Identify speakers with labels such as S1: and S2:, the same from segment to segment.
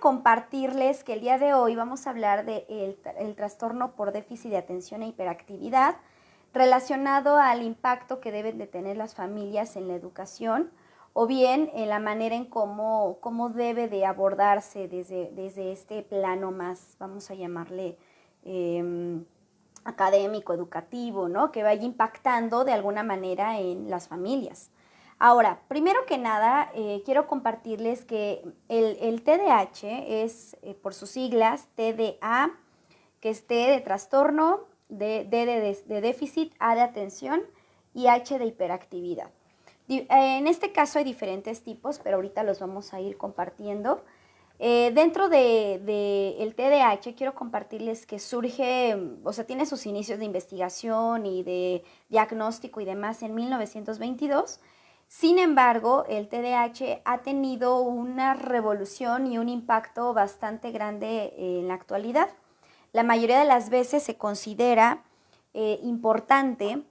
S1: compartirles que el día de hoy vamos a hablar de el trastorno por déficit de atención e hiperactividad relacionado al impacto que deben de tener las familias en la educación o bien en la manera en cómo debe de abordarse desde este plano más, vamos a llamarle académico, educativo, ¿no? Que vaya impactando de alguna manera en las familias. Ahora, primero que nada, quiero compartirles que el TDAH es, por sus siglas, TDA, que es T de trastorno, D de déficit, A de atención y H de hiperactividad. En este caso hay diferentes tipos, pero ahorita los vamos a ir compartiendo. Dentro del TDAH quiero compartirles que surge, o sea, tiene sus inicios de investigación y de diagnóstico y demás en 1922. Sin embargo, el TDAH ha tenido una revolución y un impacto bastante grande en la actualidad. La mayoría de las veces se considera importante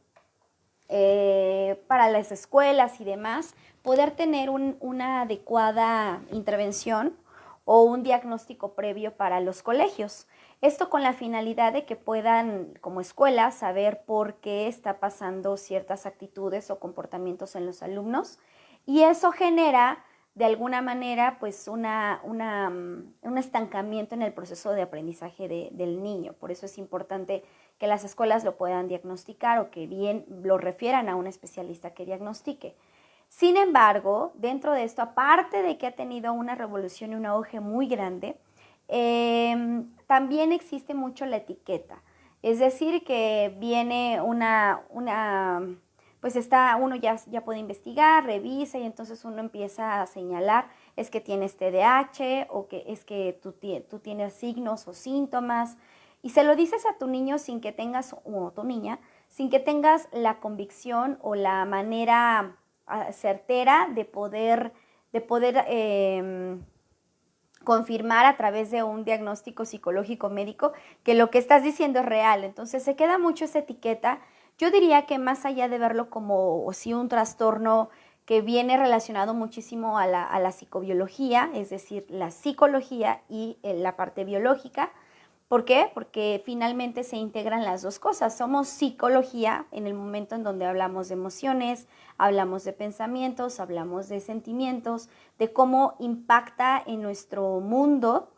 S1: para las escuelas y demás poder tener una adecuada intervención o un diagnóstico previo para los colegios. Esto con la finalidad de que puedan, como escuela, saber por qué está pasando ciertas actitudes o comportamientos en los alumnos y eso genera de alguna manera pues un estancamiento en el proceso de aprendizaje del niño. Por eso es importante que las escuelas lo puedan diagnosticar o que bien lo refieran a un especialista que diagnostique. Sin embargo, dentro de esto, aparte de que ha tenido una revolución y un auge muy grande, también existe mucho la etiqueta. Es decir, que viene pues uno ya puede investigar, revisa y entonces uno empieza a señalar, es que tienes TDAH o que es que tú tienes signos o síntomas y se lo dices a tu niño sin que tengas, o tu niña, sin que tengas la convicción o la manera certera de poder confirmar a través de un diagnóstico psicológico médico que lo que estás diciendo es real. Entonces se queda mucho esa etiqueta. Yo diría que más allá de verlo como sí, un trastorno que viene relacionado muchísimo a la psicobiología, es decir, la psicología y la parte biológica. ¿Por qué? Porque finalmente se integran las dos cosas. Somos psicología en el momento en donde hablamos de emociones, hablamos de pensamientos, hablamos de sentimientos, de cómo impacta en nuestro mundo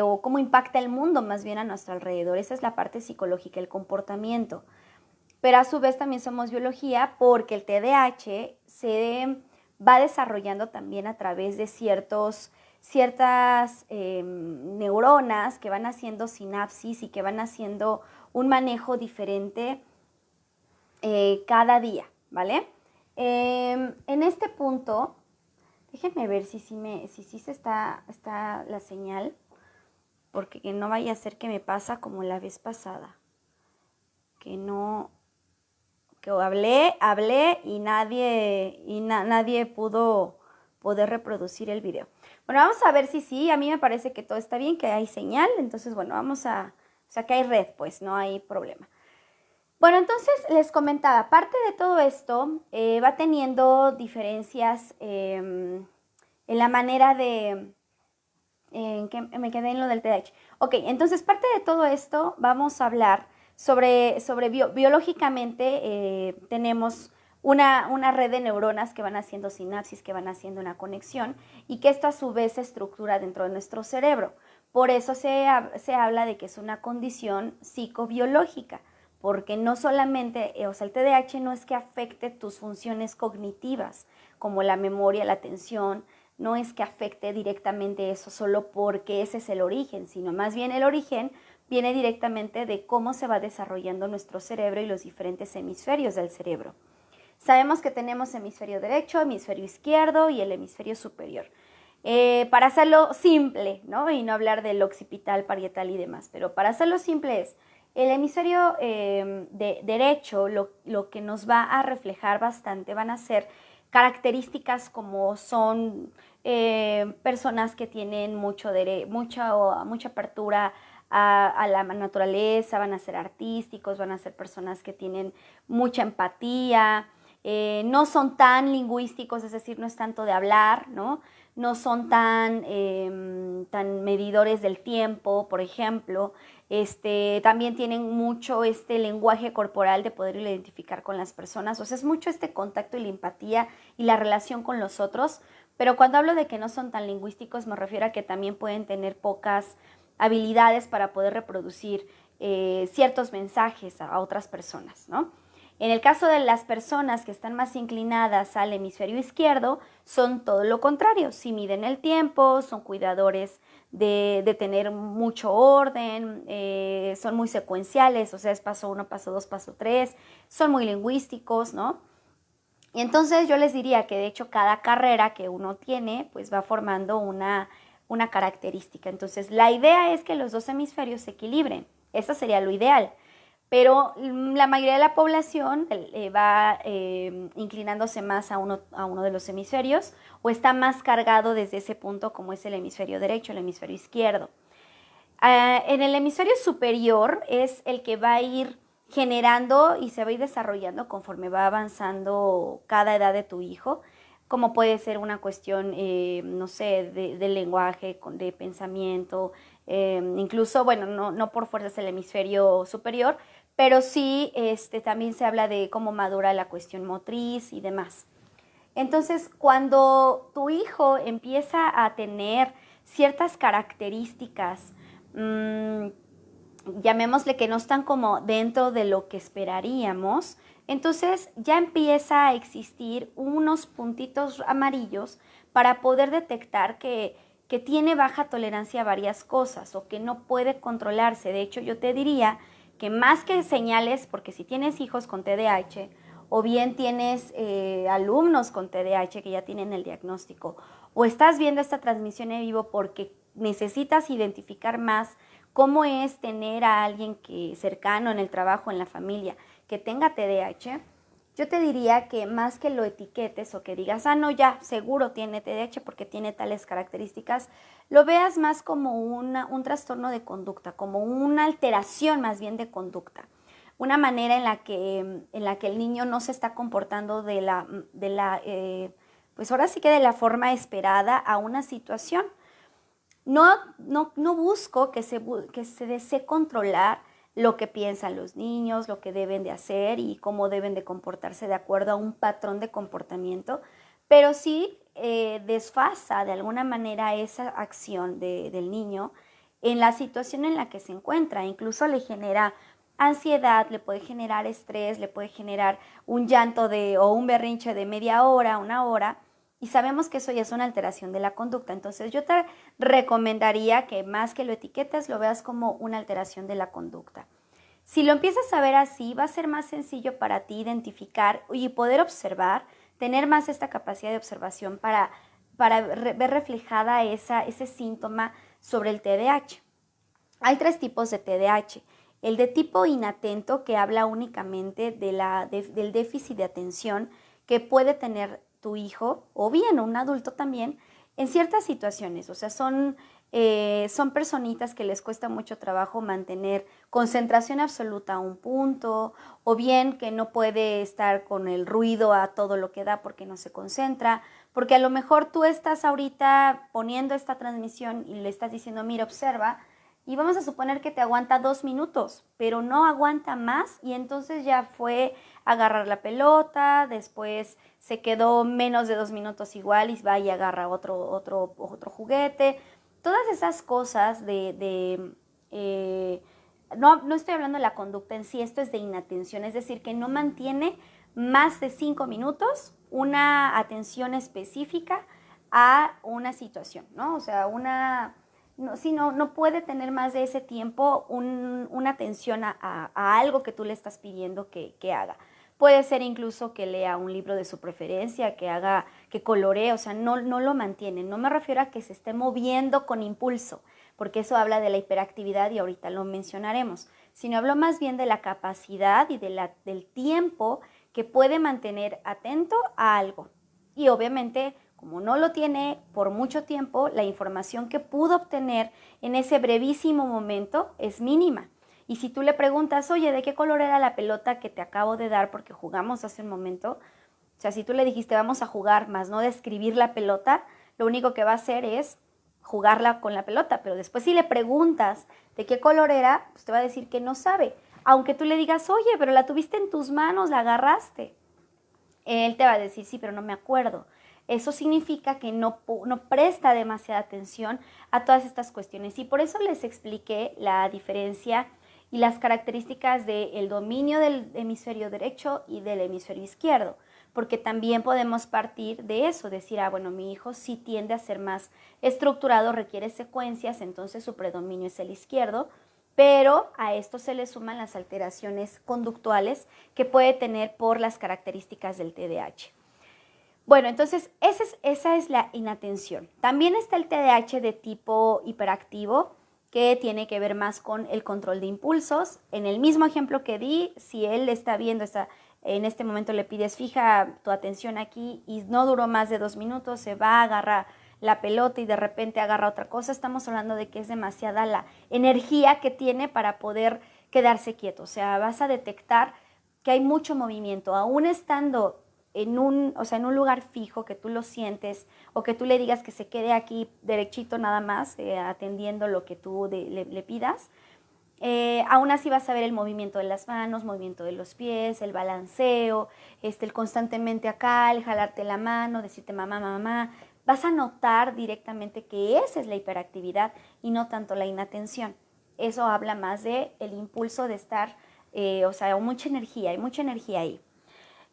S1: o cómo impacta el mundo más bien a nuestro alrededor. Esa es la parte psicológica, el comportamiento. Pero a su vez también somos biología porque el TDAH se va desarrollando también a través de ciertas neuronas que van haciendo sinapsis y que van haciendo un manejo diferente cada día, ¿vale? En este punto, déjenme ver si se está la señal, porque no vaya a ser que me pasa como la vez pasada, que hablé y nadie pudo poder reproducir el video. Bueno, vamos a ver si sí, a mí me parece que todo está bien, que hay señal, entonces bueno, o sea que hay red, pues no hay problema. Bueno, entonces les comentaba, aparte de todo esto, va teniendo diferencias en la manera que me quedé en lo del TDAH. Ok, entonces parte de todo esto vamos a hablar sobre biológicamente tenemos una red de neuronas que van haciendo sinapsis, que van haciendo una conexión y que esto a su vez se estructura dentro de nuestro cerebro. Por eso se habla de que es una condición psicobiológica, porque no solamente, o sea, el TDAH no es que afecte tus funciones cognitivas, como la memoria, la atención, no es que afecte directamente eso solo porque ese es el origen, sino más bien el origen viene directamente de cómo se va desarrollando nuestro cerebro y los diferentes hemisferios del cerebro. Sabemos que tenemos hemisferio derecho, hemisferio izquierdo y el hemisferio superior. Para hacerlo simple, ¿no? Y no hablar del occipital, parietal y demás, pero para hacerlo simple es, el hemisferio derecho lo que nos va a reflejar bastante van a ser características como son personas que tienen mucha apertura a la naturaleza, van a ser artísticos, van a ser personas que tienen mucha empatía, no son tan lingüísticos, es decir, no es tanto de hablar, ¿no? no son tan, tan medidores del tiempo, por ejemplo. También tienen mucho este lenguaje corporal de poder identificar con las personas. O sea, es mucho este contacto y la empatía y la relación con los otros. Pero cuando hablo de que no son tan lingüísticos, me refiero a que también pueden tener pocas habilidades para poder reproducir ciertos mensajes a otras personas, ¿no? En el caso de las personas que están más inclinadas al hemisferio izquierdo, son todo lo contrario. Sí miden el tiempo, son cuidadores de tener mucho orden, son muy secuenciales, o sea, es paso 1, paso 2, paso 3, son muy lingüísticos, ¿no? Y entonces yo les diría que de hecho cada carrera que uno tiene, pues va formando una característica. Entonces la idea es que los dos hemisferios se equilibren. Eso sería lo ideal. Pero la mayoría de la población va inclinándose más a uno de los hemisferios o está más cargado desde ese punto como es el hemisferio derecho, el hemisferio izquierdo. En el hemisferio superior es el que va a ir generando y se va a ir desarrollando conforme va avanzando cada edad de tu hijo, como puede ser una cuestión, no sé, de lenguaje, de pensamiento, incluso, bueno, no por fuerza es el hemisferio superior, pero sí también se habla de cómo madura la cuestión motriz y demás. Entonces, cuando tu hijo empieza a tener ciertas características, llamémosle que no están como dentro de lo que esperaríamos, entonces ya empieza a existir unos puntitos amarillos para poder detectar que tiene baja tolerancia a varias cosas o que no puede controlarse. De hecho, yo te diría que más que señales, porque si tienes hijos con TDAH o bien tienes alumnos con TDAH que ya tienen el diagnóstico o estás viendo esta transmisión en vivo porque necesitas identificar más cómo es tener a alguien que cercano en el trabajo, en la familia, que tenga TDAH, yo te diría que más que lo etiquetes o que digas, no, ya, seguro tiene TDAH porque tiene tales características, lo veas más como un trastorno de conducta, como una alteración más bien de conducta. Una manera en la que el niño no se está comportando pues ahora sí que de la forma esperada a una situación. No busco que se desee controlar lo que piensan los niños, lo que deben de hacer y cómo deben de comportarse de acuerdo a un patrón de comportamiento, pero sí desfasa de alguna manera esa acción del niño en la situación en la que se encuentra. Incluso le genera ansiedad, le puede generar estrés, le puede generar un llanto o un berrinche de media hora, una hora, y sabemos que eso ya es una alteración de la conducta. Entonces yo te recomendaría que más que lo etiquetes, lo veas como una alteración de la conducta. Si lo empiezas a ver así, va a ser más sencillo para ti identificar y poder observar, tener más esta capacidad de observación para ver reflejada ese síntoma sobre el TDAH. Hay 3 tipos de TDAH. El de tipo inatento, que habla únicamente del déficit de atención que puede tener tu hijo o bien un adulto también en ciertas situaciones. O sea, son personitas que les cuesta mucho trabajo mantener concentración absoluta a un punto, o bien que no puede estar con el ruido a todo lo que da porque no se concentra, porque a lo mejor tú estás ahorita poniendo esta transmisión y le estás diciendo, mira, observa, y vamos a suponer que te aguanta 2 minutos, pero no aguanta más y entonces ya fue agarrar la pelota, después se quedó menos de 2 minutos igual y va y agarra otro juguete. Todas esas cosas no estoy hablando de la conducta en sí, esto es de inatención, es decir, que no mantiene más de 5 minutos una atención específica a una situación, ¿no? O sea, no puede tener más de ese tiempo una atención a algo que tú le estás pidiendo que haga. Puede ser incluso que lea un libro de su preferencia, que coloree, o sea, no lo mantiene. No me refiero a que se esté moviendo con impulso, porque eso habla de la hiperactividad y ahorita lo mencionaremos, sino hablo más bien de la capacidad y del tiempo que puede mantener atento a algo. Y obviamente, como no lo tiene por mucho tiempo, la información que pudo obtener en ese brevísimo momento es mínima. Y si tú le preguntas, oye, ¿de qué color era la pelota que te acabo de dar porque jugamos hace un momento? O sea, si tú le dijiste, vamos a jugar, más no describir la pelota, lo único que va a hacer es jugarla con la pelota, pero después si le preguntas de qué color era, pues te va a decir que no sabe. Aunque tú le digas, oye, pero la tuviste en tus manos, la agarraste. Él te va a decir, sí, pero no me acuerdo. Eso significa que no presta demasiada atención a todas estas cuestiones. Y por eso les expliqué la diferencia y las características del dominio del hemisferio derecho y del hemisferio izquierdo. Porque también podemos partir de eso, decir, bueno, mi hijo sí tiende a ser más estructurado, requiere secuencias, entonces su predominio es el izquierdo, pero a esto se le suman las alteraciones conductuales que puede tener por las características del TDAH. Bueno, entonces esa es la inatención. También está el TDAH de tipo hiperactivo, que tiene que ver más con el control de impulsos. En el mismo ejemplo que di, si él está viendo, en este momento le pides fija tu atención aquí y no duró más de 2 minutos, se va a agarrar la pelota y de repente agarra otra cosa, estamos hablando de que es demasiada la energía que tiene para poder quedarse quieto. O sea, vas a detectar que hay mucho movimiento, aún estando en un lugar fijo, que tú lo sientes, o que tú le digas que se quede aquí derechito nada más, atendiendo lo que tú le pidas, aún así vas a ver el movimiento de las manos, movimiento de los pies, el balanceo, el constantemente acá, el jalarte la mano, decirte mamá, mamá. Vas a notar directamente que esa es la hiperactividad y no tanto la inatención. Eso habla más de el impulso de estar, mucha energía, hay mucha energía ahí.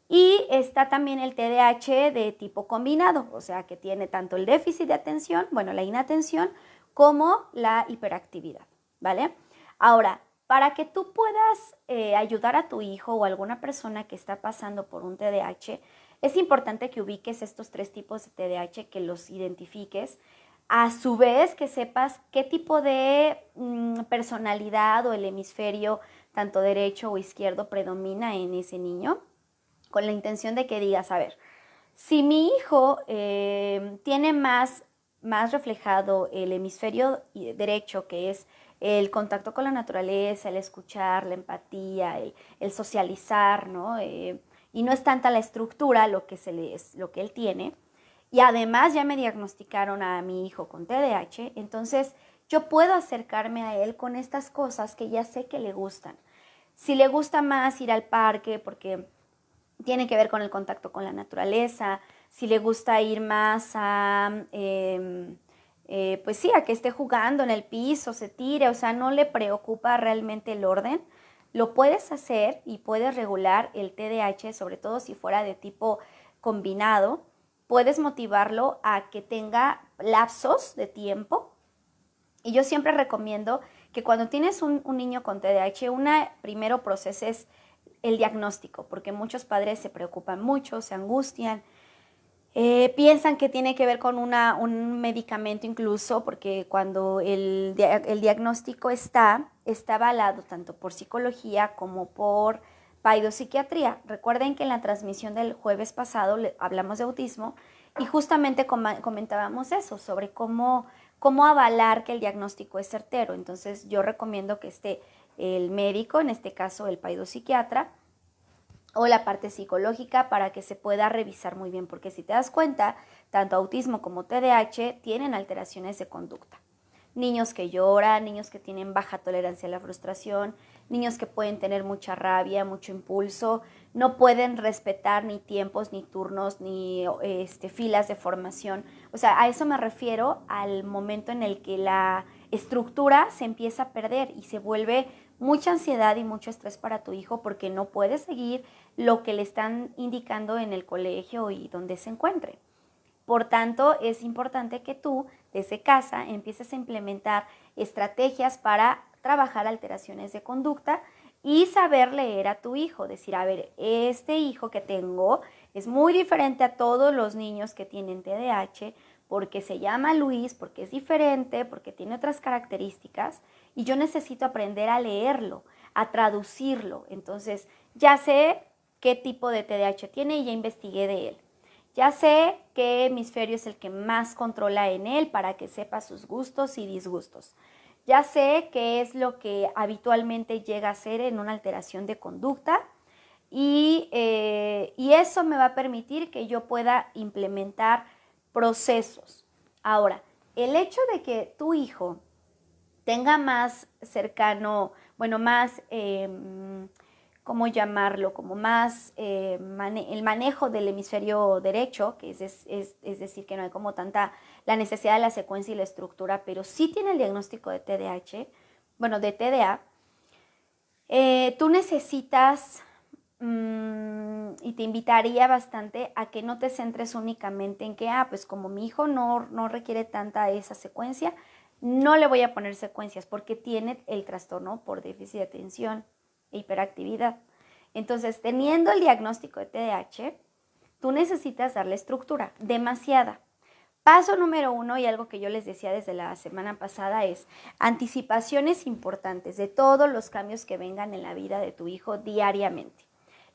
S1: Y está también el TDAH de tipo combinado, o sea, que tiene tanto el déficit de atención, la inatención, como la hiperactividad, ¿vale? Ahora, para que tú puedas ayudar a tu hijo o a alguna persona que está pasando por un TDAH, es importante que ubiques estos 3 tipos de TDAH, que los identifiques. A su vez, que sepas qué tipo de personalidad o el hemisferio, tanto derecho o izquierdo, predomina en ese niño, con la intención de que digas, a ver, si mi hijo tiene más reflejado el hemisferio derecho, que es el contacto con la naturaleza, el escuchar, la empatía, el socializar, ¿no? Y no es tanta la estructura lo que él tiene. Y además ya me diagnosticaron a mi hijo con TDAH, entonces yo puedo acercarme a él con estas cosas que ya sé que le gustan. Si le gusta más ir al parque porque tiene que ver con el contacto con la naturaleza, si le gusta ir más a, pues sí, a que esté jugando en el piso, se tire, o sea, no le preocupa realmente el orden, lo puedes hacer y puedes regular el TDAH, sobre todo si fuera de tipo combinado, puedes motivarlo a que tenga lapsos de tiempo. Y yo siempre recomiendo que cuando tienes un niño con TDAH, primero proceses el diagnóstico, porque muchos padres se preocupan mucho, se angustian, piensan que tiene que ver con un medicamento incluso, porque cuando el diagnóstico está avalado tanto por psicología como por paidopsiquiatría. Recuerden que en la transmisión del jueves pasado hablamos de autismo y justamente comentábamos eso, sobre cómo avalar que el diagnóstico es certero. Entonces yo recomiendo que esté el médico, en este caso el paidopsiquiatra, o la parte psicológica para que se pueda revisar muy bien, porque si te das cuenta, tanto autismo como TDAH tienen alteraciones de conducta. Niños que lloran, niños que tienen baja tolerancia a la frustración, niños que pueden tener mucha rabia, mucho impulso, no pueden respetar ni tiempos, ni turnos, ni filas de formación. O sea, a eso me refiero al momento en el que la estructura se empieza a perder y se vuelve mucha ansiedad y mucho estrés para tu hijo porque no puede seguir lo que le están indicando en el colegio y donde se encuentre. Por tanto, es importante que tú, desde casa, empieces a implementar estrategias para trabajar alteraciones de conducta y saber leer a tu hijo. Decir, a ver, este hijo que tengo es muy diferente a todos los niños que tienen TDAH porque se llama Luis, porque es diferente, porque tiene otras características y yo necesito aprender a leerlo, a traducirlo. Entonces, ya sé qué tipo de TDAH tiene y ya investigué de él. Ya sé qué hemisferio es el que más controla en él para que sepa sus gustos y disgustos. Ya sé qué es lo que habitualmente llega a ser en una alteración de conducta y eso me va a permitir que yo pueda implementar procesos Ahora, el hecho de que tu hijo tenga más cercano, bueno, más, ¿cómo llamarlo? Como más el manejo del hemisferio derecho, que es decir, que no hay como tanta la necesidad de la secuencia y la estructura, pero sí tiene el diagnóstico de TDAH, bueno, de TDA, tú necesitas, y te invitaría bastante a que no te centres únicamente en que, pues como mi hijo no requiere tanta esa secuencia, no le voy a poner secuencias porque tiene el trastorno por déficit de atención e hiperactividad. Entonces, teniendo el diagnóstico de TDAH, tú necesitas darle estructura, demasiada. Paso número 1, y algo que yo les decía desde la semana pasada, es anticipaciones importantes de todos los cambios que vengan en la vida de tu hijo diariamente.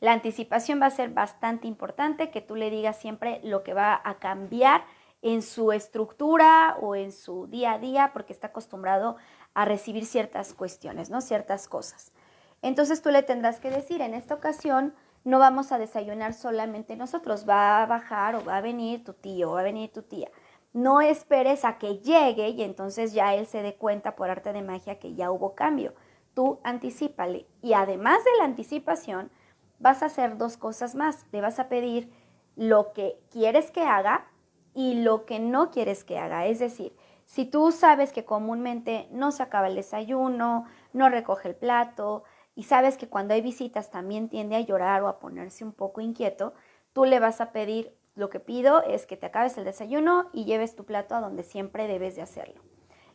S1: La anticipación va a ser bastante importante, que tú le digas siempre lo que va a cambiar en su estructura o en su día a día, porque está acostumbrado a recibir ciertas cuestiones, ¿no? Ciertas cosas. Entonces tú le tendrás que decir, en esta ocasión no vamos a desayunar solamente nosotros, va a bajar o va a venir tu tío, va a venir tu tía. No esperes a que llegue y entonces ya él se dé cuenta por arte de magia que ya hubo cambio. Tú anticípale. Y además de la anticipación, vas a hacer 2 cosas más. Le vas a pedir lo que quieres que haga y lo que no quieres que haga. Es decir, si tú sabes que comúnmente no se acaba el desayuno, no recoge el plato y sabes que cuando hay visitas también tiende a llorar o a ponerse un poco inquieto, tú le vas a pedir, lo que pido es que te acabes el desayuno y lleves tu plato a donde siempre debes de hacerlo.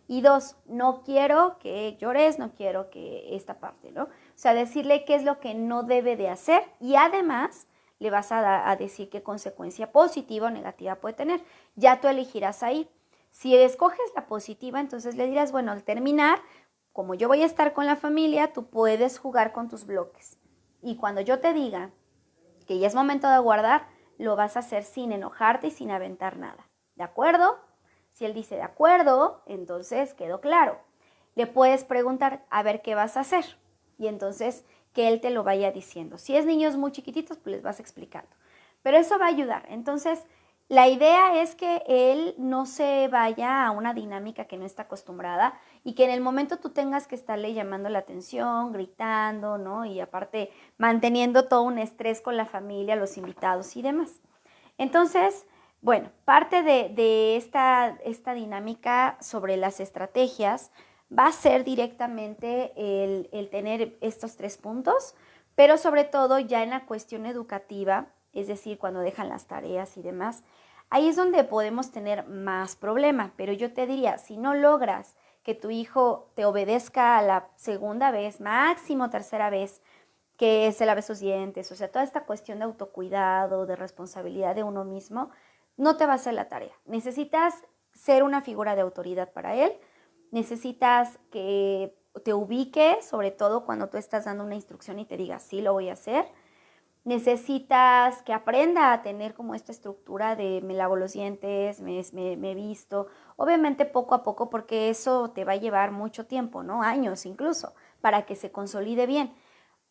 S1: Y 2, no quiero que llores, no quiero que esta parte, ¿no? O sea, decirle qué es lo que no debe de hacer y además le vas a decir qué consecuencia positiva o negativa puede tener. Ya tú elegirás ahí. Si escoges la positiva, entonces le dirás, bueno, al terminar, como yo voy a estar con la familia, tú puedes jugar con tus bloques. Y cuando yo te diga que ya es momento de guardar, lo vas a hacer sin enojarte y sin aventar nada. ¿De acuerdo? Si él dice de acuerdo, entonces quedó claro. Le puedes preguntar a ver qué vas a hacer y entonces que él te lo vaya diciendo. Si es niños muy chiquititos, pues les vas explicando. Pero eso va a ayudar. Entonces, la idea es que él no se vaya a una dinámica que no está acostumbrada y que en el momento tú tengas que estarle llamando la atención, gritando, ¿no? Y aparte manteniendo todo un estrés con la familia, los invitados y demás. Entonces, bueno, parte de esta dinámica sobre las estrategias va a ser directamente el tener estos 3 puntos, pero sobre todo ya en la cuestión educativa, es decir, cuando dejan las tareas y demás, ahí es donde podemos tener más problema, pero yo te diría, si no logras que tu hijo te obedezca a la segunda vez, máximo tercera vez, que se lave sus dientes, o sea, toda esta cuestión de autocuidado, de responsabilidad de uno mismo, no te va a hacer la tarea. Necesitas ser una figura de autoridad para él, necesitas que te ubique, sobre todo cuando tú estás dando una instrucción y te digas, sí, lo voy a hacer. Necesitas que aprenda a tener como esta estructura de me lavo los dientes, me visto, obviamente poco a poco, porque eso te va a llevar mucho tiempo, ¿no? Años incluso, para que se consolide bien.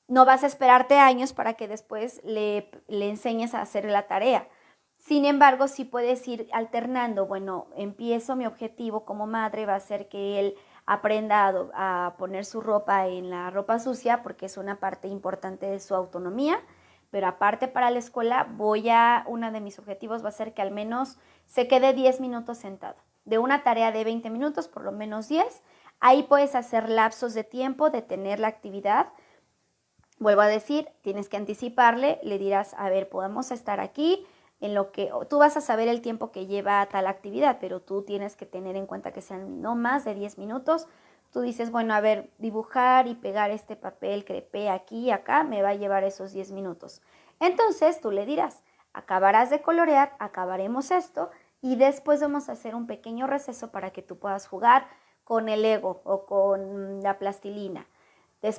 S1: No vas a esperarte años para que después le enseñes a hacer la tarea. Sin embargo, sí puedes ir alternando. Bueno, empiezo, mi objetivo como madre va a ser que él aprenda a poner su ropa en la ropa sucia porque es una parte importante de su autonomía. Pero aparte para la escuela uno de mis objetivos va a ser que al menos se quede 10 minutos sentado. De una tarea de 20 minutos, por lo menos 10. Ahí puedes hacer lapsos de tiempo, detener la actividad. Vuelvo a decir, tienes que anticiparle, le dirás, a ver, podemos estar aquí, en lo que tú vas a saber el tiempo que lleva tal actividad, pero tú tienes que tener en cuenta que sean no más de 10 minutos. Tú dices, bueno, a ver, dibujar y pegar este papel crepé aquí y acá me va a llevar esos 10 minutos. Entonces tú le dirás, acabarás de colorear, acabaremos esto y después vamos a hacer un pequeño receso para que tú puedas jugar con el Lego o con la plastilina.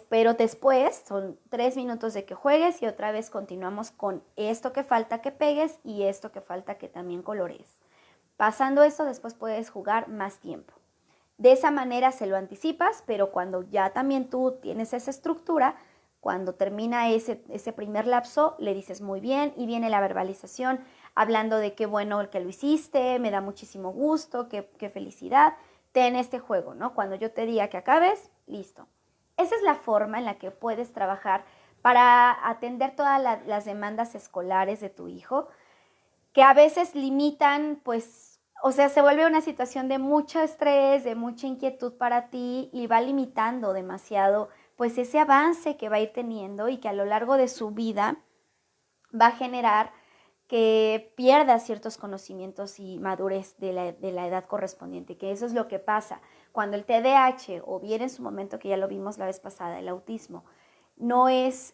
S1: Pero después son 3 minutos de que juegues y otra vez continuamos con esto que falta que pegues y esto que falta que también colorees. Pasando esto, después puedes jugar más tiempo. De esa manera se lo anticipas, pero cuando ya también tú tienes esa estructura, cuando termina ese primer lapso, le dices muy bien y viene la verbalización. hablando de qué bueno que lo hiciste, me da muchísimo gusto, qué felicidad, ten este juego, ¿no? Cuando yo te diga que acabes, listo. Esa es la forma en la que puedes trabajar para atender todas las demandas escolares de tu hijo, que a veces limitan, pues, o sea, se vuelve una situación de mucho estrés, de mucha inquietud para ti y va limitando demasiado, pues, ese avance que va a ir teniendo y que a lo largo de su vida va a generar que pierda ciertos conocimientos y madurez de la edad correspondiente, que eso es lo que pasa. Cuando el TDAH, o bien en su momento, que ya lo vimos la vez pasada, el autismo, no es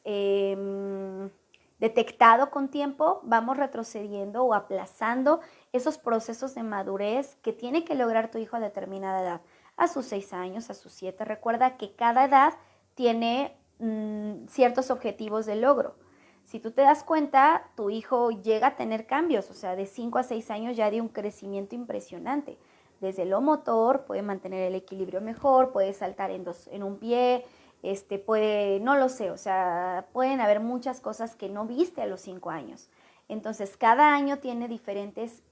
S1: detectado con tiempo, vamos retrocediendo o aplazando esos procesos de madurez que tiene que lograr tu hijo a determinada edad, a sus 6 años, a sus 7. Recuerda que cada edad tiene ciertos objetivos de logro. Si tú te das cuenta, tu hijo llega a tener cambios, o sea, de 5 a 6 años ya de un crecimiento impresionante. Desde lo motor, puede mantener el equilibrio mejor, puede saltar en un pie, puede, no lo sé, o sea, pueden haber muchas cosas que no viste a los 5 años. Entonces, cada año tiene diferentes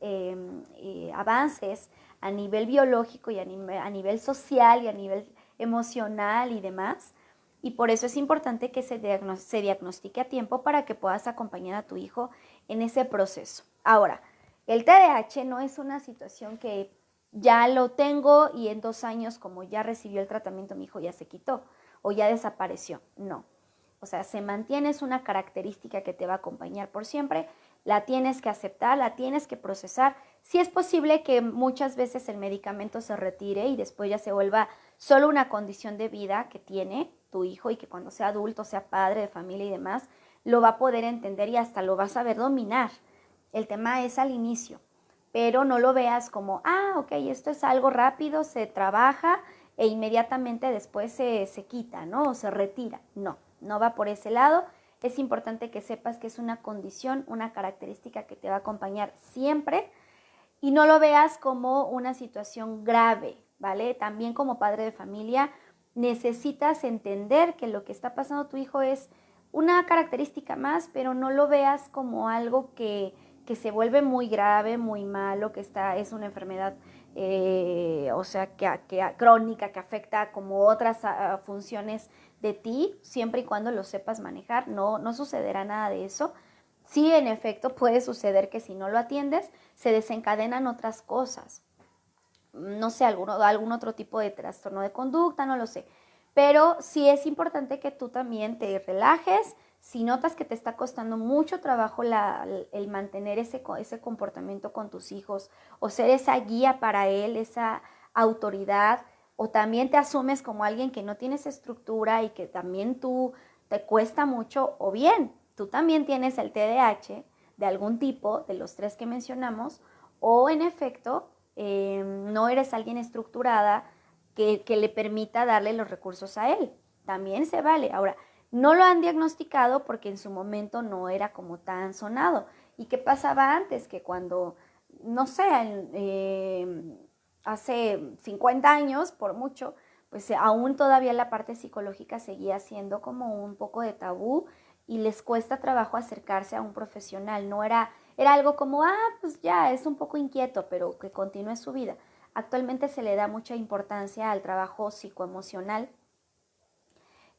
S1: avances a nivel biológico y a nivel social y a nivel emocional y demás. Y por eso es importante que se diagnostique a tiempo para que puedas acompañar a tu hijo en ese proceso. Ahora, el TDAH no es una situación que ya lo tengo y en 2 años, como ya recibió el tratamiento, mi hijo ya se quitó o ya desapareció. No. O sea, se mantiene, es una característica que te va a acompañar por siempre. La tienes que aceptar, la tienes que procesar. Sí es posible que muchas veces el medicamento se retire y después ya se vuelva solo una condición de vida que tiene tu hijo y que cuando sea adulto, sea padre de familia y demás, lo va a poder entender y hasta lo va a saber dominar. El tema es al inicio, pero no lo veas como, ok, esto es algo rápido, se trabaja e inmediatamente después se quita, ¿no? O se retira. No, no va por ese lado. Es importante que sepas que es una condición, una característica que te va a acompañar siempre y no lo veas como una situación grave, ¿vale? También como padre de familia necesitas entender que lo que está pasando a tu hijo es una característica más, pero no lo veas como algo que se vuelve muy grave, muy malo, que es una enfermedad, o sea, crónica, que afecta como otras funciones de ti, siempre y cuando lo sepas manejar. No sucederá nada de eso. Sí, en efecto, puede suceder que si no lo atiendes, se desencadenan otras cosas. No sé, algún otro tipo de trastorno de conducta, no lo sé. Pero sí es importante que tú también te relajes. Si notas que te está costando mucho trabajo el mantener ese comportamiento con tus hijos o ser esa guía para él, esa autoridad, o también te asumes como alguien que no tienes estructura y que también tú te cuesta mucho, o bien tú también tienes el TDAH de algún tipo, de los 3 que mencionamos, o en efecto no eres alguien estructurada que le permita darle los recursos a él. También se vale. Ahora, no lo han diagnosticado porque en su momento no era como tan sonado. ¿Y qué pasaba antes? Que cuando, no sé, hace 50 años, por mucho, pues aún todavía la parte psicológica seguía siendo como un poco de tabú y les cuesta trabajo acercarse a un profesional. No era algo como, pues ya, es un poco inquieto, pero que continúe su vida. Actualmente se le da mucha importancia al trabajo psicoemocional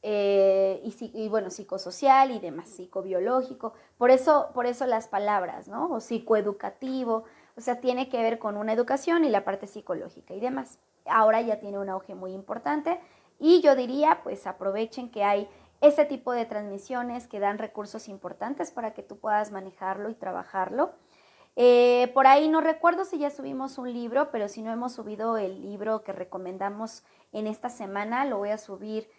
S1: y bueno, psicosocial y demás, psicobiológico. Por eso las palabras, ¿no? O psicoeducativo, o sea, tiene que ver con una educación y la parte psicológica y demás. Ahora ya tiene un auge muy importante y yo diría, pues aprovechen que hay ese tipo de transmisiones que dan recursos importantes para que tú puedas manejarlo y trabajarlo. Por ahí no recuerdo si ya subimos un libro, pero si no hemos subido el libro que recomendamos en esta semana, lo voy a subir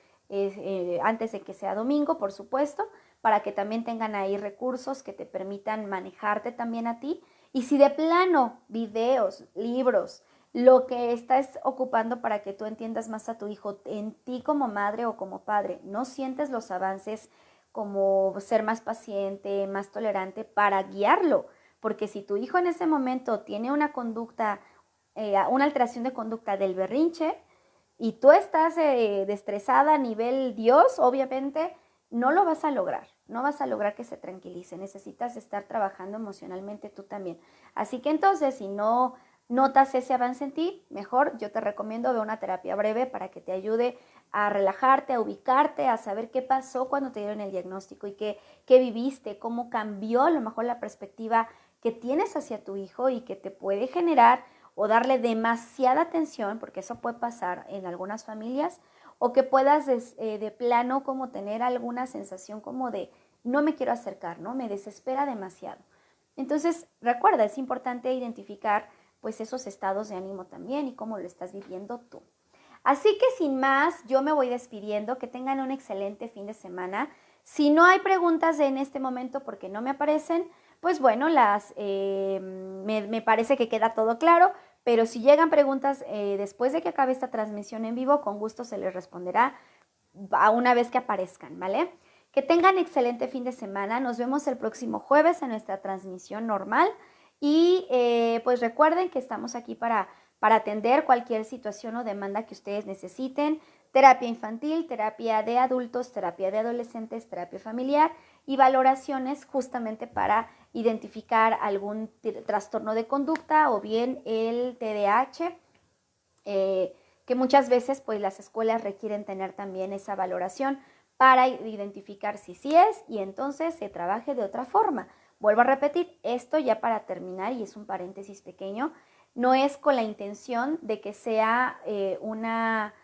S1: antes de que sea domingo, por supuesto, para que también tengan ahí recursos que te permitan manejarte también a ti. Y si de plano, videos, libros, lo que estás ocupando para que tú entiendas más a tu hijo, en ti como madre o como padre, no sientes los avances como ser más paciente, más tolerante para guiarlo. Porque si tu hijo en ese momento tiene una conducta, una alteración de conducta del berrinche y tú estás estresada a nivel Dios, obviamente no lo vas a lograr. no vas a lograr que se tranquilice, necesitas estar trabajando emocionalmente tú también. Así que entonces, si no notas ese avance en ti, mejor yo te recomiendo ver una terapia breve para que te ayude a relajarte, a ubicarte, a saber qué pasó cuando te dieron el diagnóstico y qué viviste, cómo cambió a lo mejor la perspectiva que tienes hacia tu hijo y que te puede generar o darle demasiada atención, porque eso puede pasar en algunas familias, o que puedas de plano como tener alguna sensación como de no me quiero acercar, ¿no? Me desespera demasiado. Entonces, recuerda, es importante identificar pues esos estados de ánimo también y cómo lo estás viviendo tú. Así que sin más, yo me voy despidiendo, que tengan un excelente fin de semana. Si no hay preguntas en este momento porque no me aparecen, pues bueno, me parece que queda todo claro, pero si llegan preguntas después de que acabe esta transmisión en vivo, con gusto se les responderá a una vez que aparezcan, ¿vale? Que tengan excelente fin de semana. Nos vemos el próximo jueves en nuestra transmisión normal y pues recuerden que estamos aquí para atender cualquier situación o demanda que ustedes necesiten. Terapia infantil, terapia de adultos, terapia de adolescentes, terapia familiar y valoraciones justamente para identificar algún trastorno de conducta o bien el TDAH, que muchas veces pues las escuelas requieren tener también esa valoración para identificar si sí es y entonces se trabaje de otra forma. Vuelvo a repetir, esto ya para terminar, y es un paréntesis pequeño, no es con la intención de que sea una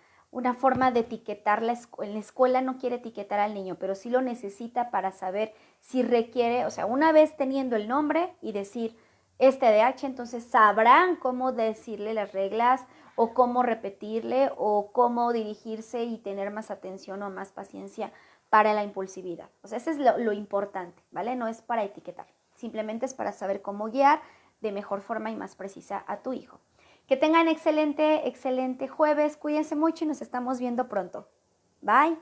S1: forma de etiquetar la escuela no quiere etiquetar al niño, pero sí lo necesita para saber si requiere, o sea, una vez teniendo el nombre y decir es TDAH, entonces sabrán cómo decirle las reglas o cómo repetirle o cómo dirigirse y tener más atención o más paciencia para la impulsividad. O sea, eso es lo importante, ¿vale? No es para etiquetar, simplemente es para saber cómo guiar de mejor forma y más precisa a tu hijo. Que tengan excelente jueves, cuídense mucho y nos estamos viendo pronto. Bye.